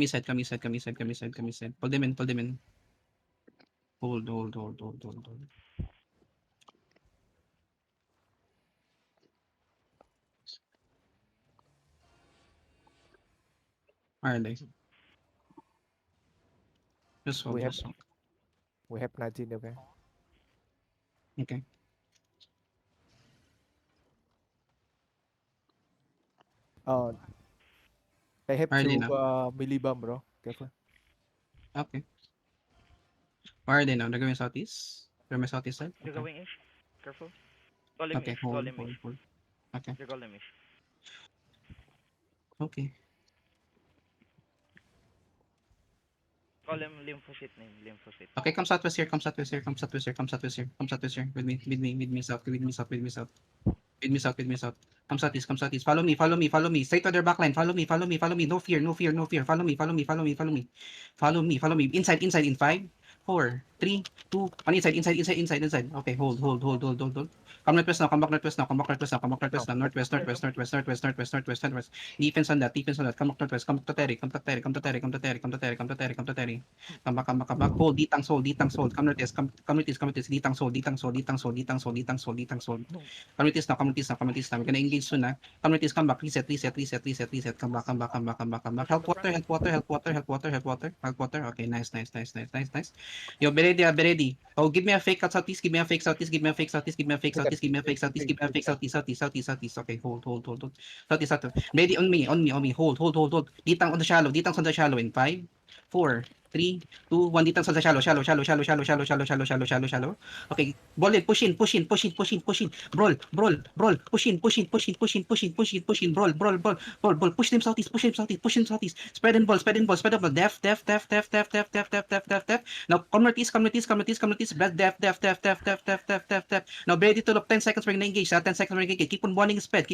Come inside, come inside, come inside, come inside, come inside. Pull them in, pull them in. Hold. Where are they? Just hold, We have just hold. we have 19, okay? Okay. Uh, they have Where are they two now? melee bomb, bro. Careful. Okay. Where are they now? They're going southeast? They're my southeast side? They're Okay. going ish. Careful. Golem Okay, ish. hold, Golem hold, ish. hold. Okay, They're golem ish. okay. Golem lymphocyte name. Lymphocyte. Okay, come southwest here, come southwest here, come southwest here, come southwest here, come southwest here. With me, south, with me, south, with me, south. With me south, with me south. Come southeast, come southeast. Follow me, follow me, follow me. Straight to their backline. Follow me, follow me, follow me. No fear, no fear, no fear. Follow me, follow me, follow me, follow me. Follow me, follow me. Inside, inside, in 5, 4, 3, 2, on inside, inside, inside, inside, inside. Okay, hold. Come northwest now, come back northwest now, come back northwest now, come back northwest now. Northwest. Defense on that, defense on that. Come back northwest, come back to Terry, come to Terry, come to Terry, come to Terry, come to Terry, come to Terry, come to Terry. Come back. Hold, ditang sold. Come northeast, come northeast. Ditang sold. Communities now. We're gonna engage soon, ah. Communities, come back. Reset. Come back. Help water. Okay, nice. Yo, be ready. Oh, give me a fake out southeast. Give me a fake southeast. Southeast. Okay, hold. Southeast. Ready on me. Hold. Ditang on the shallow. In 5, 4, 3, 2, 1. Ditang sa shallow. Okay, ball in, push in. Brawl. Push in. Brawl. Push them southeast. Spread and ball. Def. Now, come northeast. Def. Now, ready to look. 10 seconds, we're gonna engage. 10 seconds, we're gonna engage. Keep on balling speed.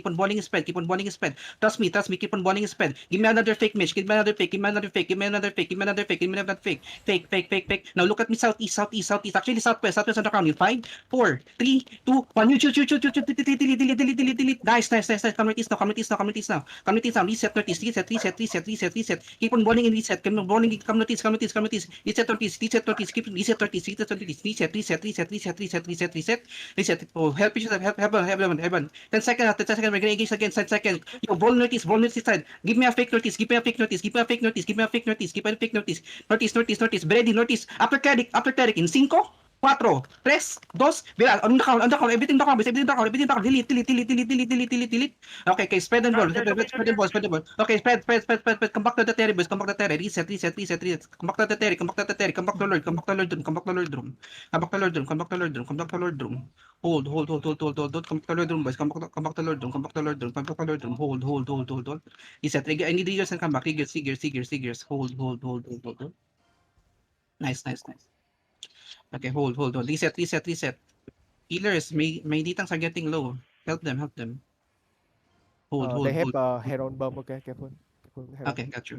Trust me. Keep on balling speed. Give me another fake, Mitch. Give me another fake. Fake. Now, look at me southeast. Actually, southwest on the ground. In 5, 4, 3, 2, 1. You shoot. Delete. Nice. Come northeast now. Reset northeast. Keep on balling and reset. Come northeast. Reset northeast. Keep reset northeast. Reset. Oh, help each other. Help. 10 seconds. We're gonna engage again. 10 seconds. Yo, ball notice side. Give me a fake notice. Keep a fake notice. Notice. Ready, notice. After cleric in 5, 4, 3, 2, Bilal, on the count, everything down, delete. Okay, spread and ball. Okay, spread. Come back to the terry, boys. Reset. Come back to the terry. Come back to Lord room. Hold. Come back to Lord room, boys. Come back to Lord room. Hold. Reset. I need Riggers and come back. Riggers. Hold. Nice. Okay, hold. Reset. Healers, may ditang are getting low. Help them. Hold. They have Heron bomb, okay? Careful. Heron. Okay, got you.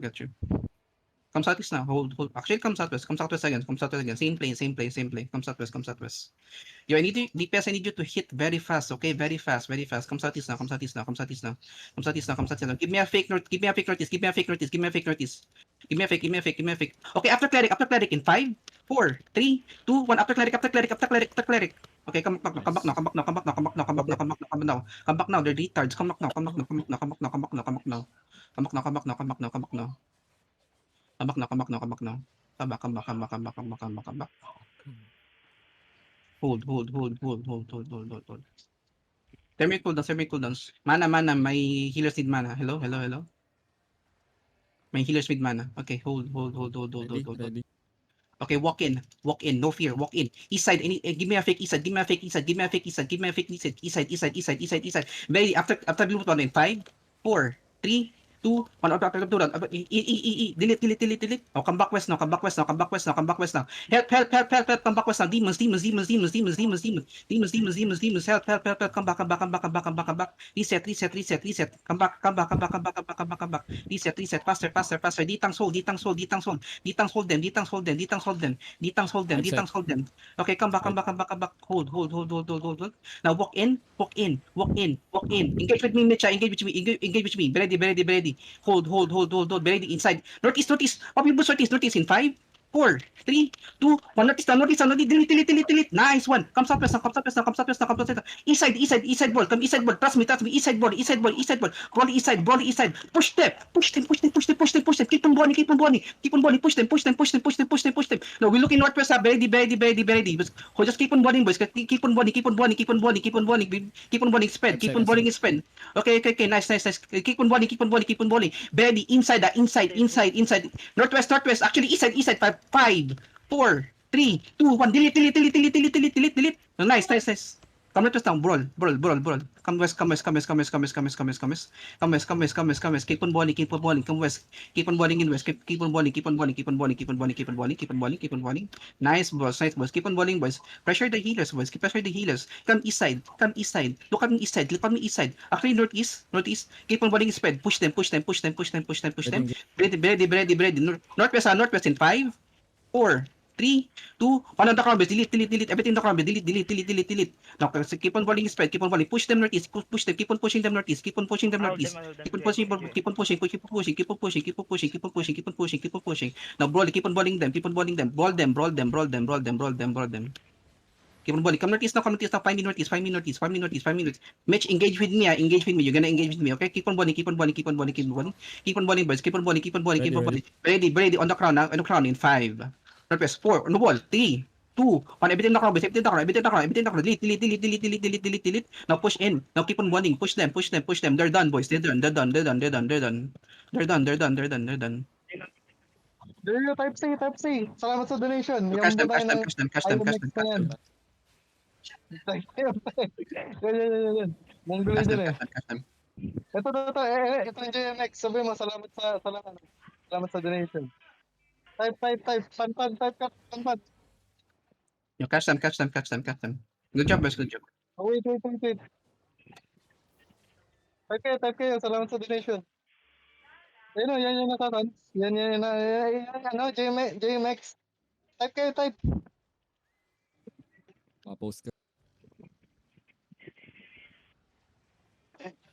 Come southeast now. Hold. Actually, come southwest again. Same play. Come southwest. Yo, DPS, I need you to hit very fast, okay? Very fast. Come southeast now. Give me a fake notice. Give me a fake notice. Okay, after cleric in 5, 4, 3, 2, 1. After cleric. Okay, come back now. They're retards. Come back now. Come back now. Hold. Thermic cooldowns. Mana, may healers need mana. Hello. May healers need mana. Okay, hold. Ready. Okay, walk in. No fear. Walk in. East side. Give me a fake east side. East side. Very after blue button in 5, 4, 3, 2, 1. After delete. Oh, come back west now. Help. Come back west now. Come back west now. Demons. Help. Come back. Reset. Come back. Reset. Faster. Ditang soul. Hold them. Okay, come back. Hold. Now walk in. Engage with me, Mitcha. Engage with me. Ready. Hold. Be ready inside. Northeast. Copy boost northeast in 5, 4, 3, 2, 1. Northeast now. Delete. Nice one. Come southwest now. Inside ball. Come inside ball. Trust me. Inside ball. Brawl east side. Push them. Keep on balling. Push them. No, we're looking northwest. Be ready. Just keep on balling, boys. Keep on balling. Keep on balling. Spread. Keep on balling. Spread. Okay. Nice. Keep on balling. Be ready. Inside. Northwest. Actually, east side. 5, 4, 3, 2, 1. Delete. No, nice. Come northwest down. Brawl. Come west. Come west. Keep on balling. Come west. Keep on balling in west. Keep on balling. Nice, boys. Keep on balling, boys. Pressure the healers, boys. Pressure the healers. Come east side. Look at me east side. Actually, northeast. Keep on balling spread. Push them. Ready. Northwest in 5, 4, 3, 2, 1 on the ground, boys. Delete. Everything on the ground, boys. Delete. Now, keep on balling spread. Keep on balling. Push them northeast. Push them. Keep on pushing them northeast. Hold them. Keep on pushing. Now, brawl. Keep on balling them. Brawl them. Keep on balling. Come northeast now. 5 minutes. Mitch, engage with me. You're gonna engage with me, okay? Keep on balling, boys. Keep on balling. Ready. On the crown in 5. Northwest 4. On the wall. 3, 2, 1. Everything on the crown. Delete. Now push in. Now keep on balling. Push them. They're done, boys. They're done. Deo, type C. Salamat sa donation. Catch them. Yan. Mongol dyan eh. Catch them. Ito. Ito yung JMX. Sabi mo, salamat sa donation. Type. Pan. You catch them. Good job, boys. Oh, wait. Type kayo. Salamat sa donation. Yan yung nakakans. Yan, JMX. Type. Post ka.